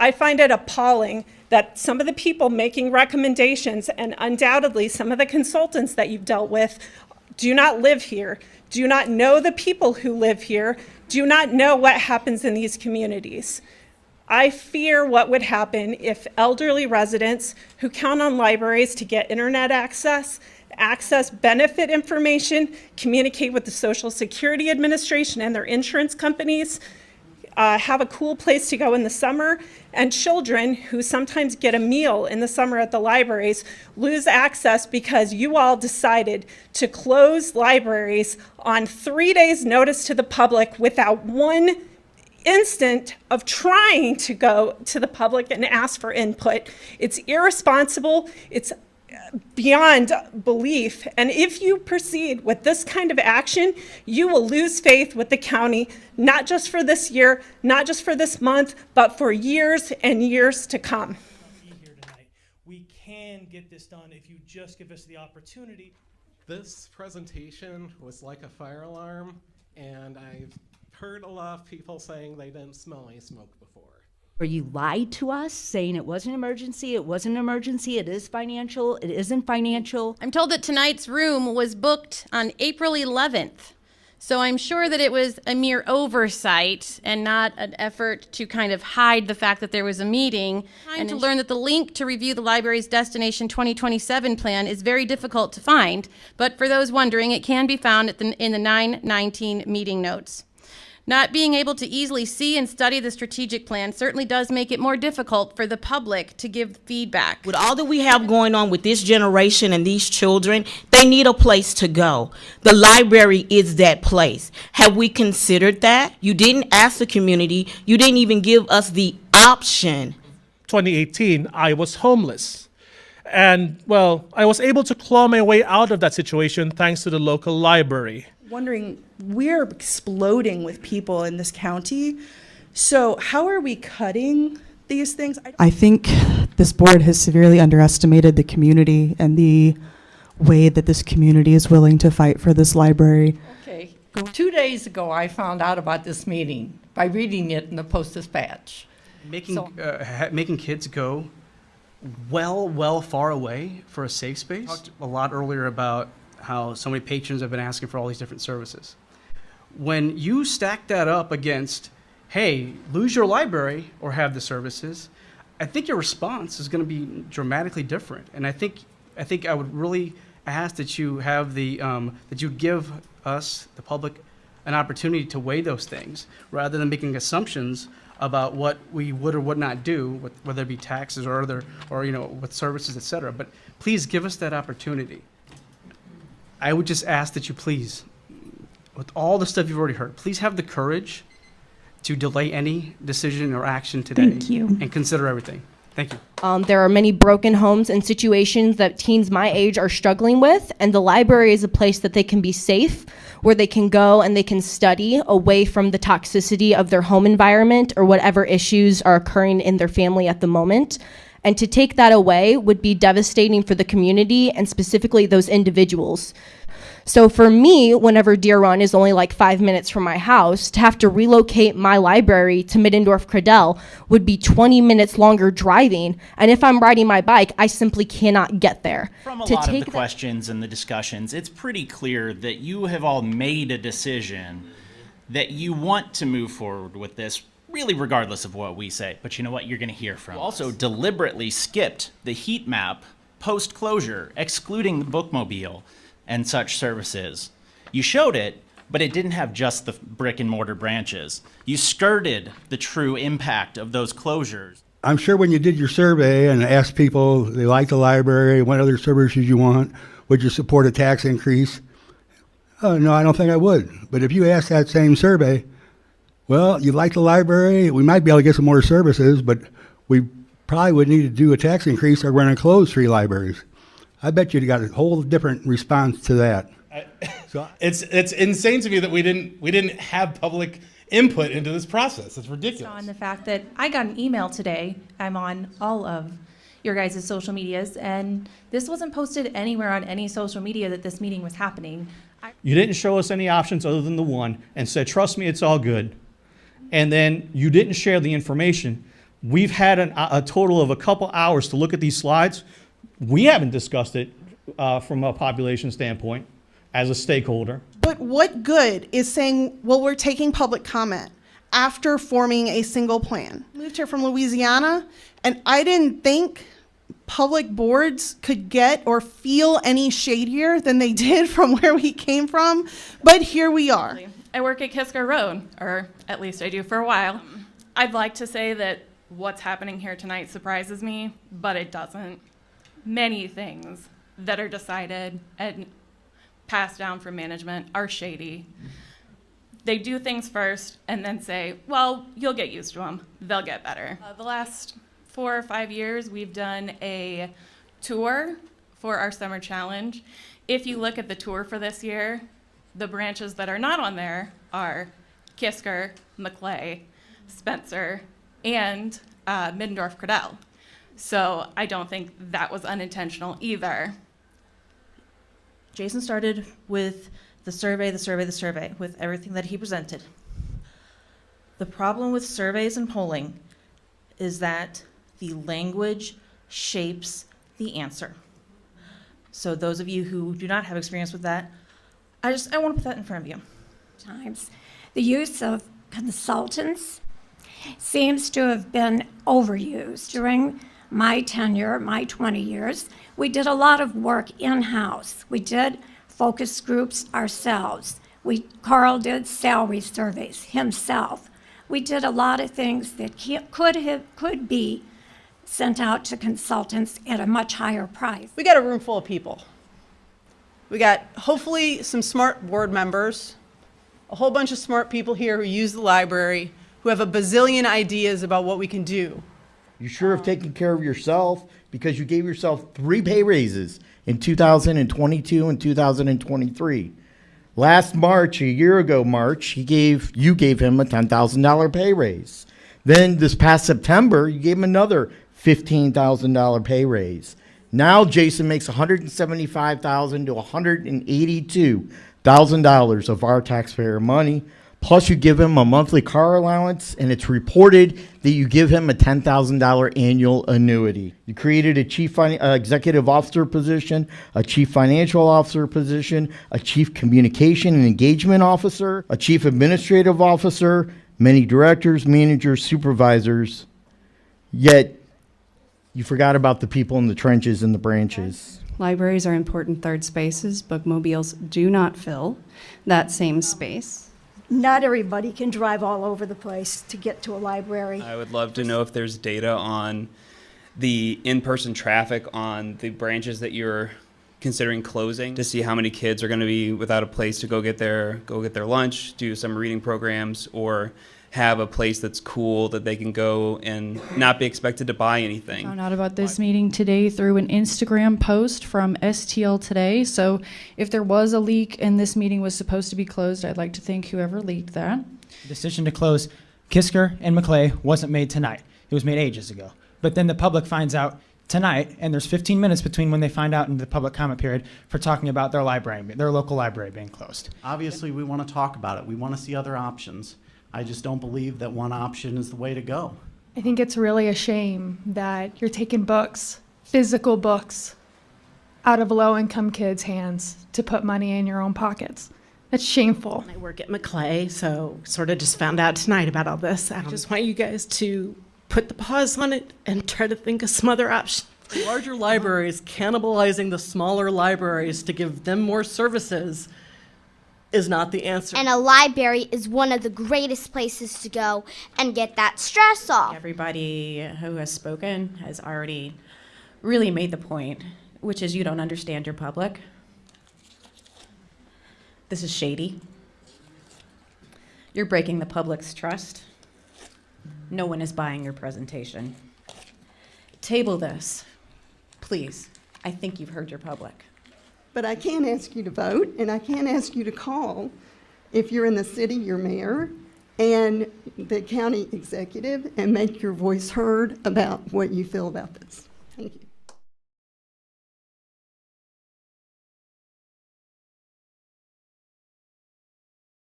I find it appalling that some of the people making recommendations, and undoubtedly some of the consultants that you've dealt with, do not live here, do not know the people who live here, do not know what happens in these communities. I fear what would happen if elderly residents who count on libraries to get internet access benefit information, communicate with the Social Security Administration and their insurance companies, have a cool place to go in the summer, and children who sometimes get a meal in the summer at the libraries lose access because you all decided to close libraries on 3 days' notice to the public without one instant of trying to go to the public and ask for input. It's irresponsible. It's beyond belief. And if you proceed with this kind of action, you will lose faith with the county, not just for this year, not just for this month, but for years and years to come. Here tonight. We can get this done if you just give us the opportunity. This presentation was like a fire alarm, and I've heard a lot of people saying they didn't smell any smoke before. Or you lied to us saying it was an emergency, it wasn't an emergency, it is financial, it isn't financial. I'm told that tonight's room was booked on April 11th. So I'm sure that it was a mere oversight and not an effort to kind of hide the fact that there was a meeting. And to learn that the link to review the library's Destination 2027 plan is very difficult to find. But for those wondering, it can be found in the 9/19 meeting notes. Not being able to easily see and study the strategic plan certainly does make it more difficult for the public to give feedback. With all that we have going on with this generation and these children, they need a place to go. The library is that place. Have we considered that? You didn't ask the community. You didn't even give us the option. 2018, I was homeless. And, well, I was able to claw my way out of that situation thanks to the local library. Wondering, we're exploding with people in this county. So how are we cutting these things? I think this board has severely underestimated the community and the way that this community is willing to fight for this library. Okay, 2 days ago I found out about this meeting by reading it in the Post-Dispatch. Making kids go well far away for a safe space. Talked a lot earlier about how so many patrons have been asking for all these different services. When you stack that up against, hey, lose your library or have the services, I think your response is going to be dramatically different. And I think I would really ask that you have that you give us, the public, an opportunity to weigh those things rather than making assumptions about what we would or would not do, whether it be taxes or with services, et cetera. But please give us that opportunity. I would just ask that you please, with all the stuff you've already heard, please have the courage to delay any decision or action today. Thank you. And consider everything. Thank you. There are many broken homes and situations that teens my age are struggling with, and the library is a place that they can be safe, where they can go and they can study away from the toxicity of their home environment or whatever issues are occurring in their family at the moment. And to take that away would be devastating for the community and specifically those individuals. So for me, whenever Deer Run is only like 5 minutes from my house, to have to relocate my library to Middendorf-Cradell would be 20 minutes longer driving. And if I'm riding my bike, I simply cannot get there. From a lot of the questions and the discussions, it's pretty clear that you have all made a decision that you want to move forward with this, really regardless of what we say. But you know what? You're going to hear from us. Also deliberately skipped the heat map post-closure, excluding the bookmobile and such services. You showed it, but it didn't have just the brick and mortar branches. You skirted the true impact of those closures. I'm sure when you did your survey and asked people they like the library, what other services you want, would you support a tax increase? No, I don't think I would. But if you ask that same survey, well, you like the library, we might be able to get some more services, but we probably would need to do a tax increase or we're going to close 3 libraries. I bet you got a whole different response to that. It's insane to me that we didn't have public input into this process. It's ridiculous. On the fact that I got an email today, I'm on all of your guys' social medias, and this wasn't posted anywhere on any social media that this meeting was happening. You didn't show us any options other than the one and said, trust me, it's all good. And then you didn't share the information We've had a total of a couple hours to look at these slides. We haven't discussed it from a population standpoint as a stakeholder. But what good is saying, well, we're taking public comment after forming a single plan? I moved here from Louisiana, and I didn't think public boards could get or feel any shadier than they did from where we came from, but here we are. I work at Kisker Road, or at least I do for a while. I'd like to say that what's happening here tonight surprises me, but it doesn't. Many things that are decided and passed down from management are shady. They do things first and then say, well, you'll get used to them. They'll get better. The last 4 or 5 years, we've done a tour for our summer challenge. If you look at the tour for this year, the branches that are not on there are Kisker, Maclay, Spencer, and Middendorf-Cradell. So I don't think that was unintentional either. Jason started with the survey, with everything that he presented. The problem with surveys and polling is that the language shapes the answer. So those of you who do not have experience with that, I want to put that in front of you. Times. The use of consultants seems to have been overused. During my tenure, my 20 years, we did a lot of work in-house. We did focus groups ourselves. Carl did salary surveys himself. We did a lot of things that could be sent out to consultants at a much higher price. We got a room full of people. We got hopefully some smart board members, a whole bunch of smart people here who use the library, who have a bazillion ideas about what we can do. You sure have taken care of yourself because you gave yourself 3 pay raises in 2022 and 2023. Last March, a year ago March, you gave him a $10,000 pay raise. Then this past September, you gave him another $15,000 pay raise. Now Jason makes $175,000 to $182,000 of our taxpayer money. Plus you give him a monthly car allowance, and it's reported that you give him a $10,000 annual annuity. You created a chief executive officer position, a chief financial officer position, a chief communication and engagement officer, a chief administrative officer, many directors, managers, supervisors. Yet you forgot about the people in the trenches and the branches. Libraries are important third spaces. Bookmobiles do not fill that same space. Not everybody can drive all over the place to get to a library. I would love to know if there's data on the in-person traffic on the branches that you're considering closing, to see how many kids are going to be without a place to go get their lunch, do some reading programs, or have a place that's cool that they can go and not be expected to buy anything. Found out about this meeting today through an Instagram post from STL Today. So if there was a leak and this meeting was supposed to be closed, I'd like to thank whoever leaked that. The decision to close Kisker and Maclay wasn't made tonight. It was made ages ago. But then the public finds out tonight, and there's 15 minutes between when they find out in the public comment period for talking about their local library being closed. Obviously, we want to talk about it. We want to see other options. I just don't believe that one option is the way to go. I think it's really a shame that you're taking books, physical books, out of low-income kids' hands to put money in your own pockets. That's shameful. I work at Maclay, so sort of just found out tonight about all this. I just want you guys to put the pause on it and try to think of some other options. The larger libraries cannibalizing the smaller libraries to give them more services is not the answer. And a library is one of the greatest places to go and get that stress off. Everybody who has spoken has already really made the point, which is you don't understand your public. This is shady. You're breaking the public's trust. No one is buying your presentation. Table this, please. I think you've heard your public. But I can't ask you to vote, and I can't ask you to call if you're in the city, your mayor, and the county executive, and make your voice heard about what you feel about this. Thank you.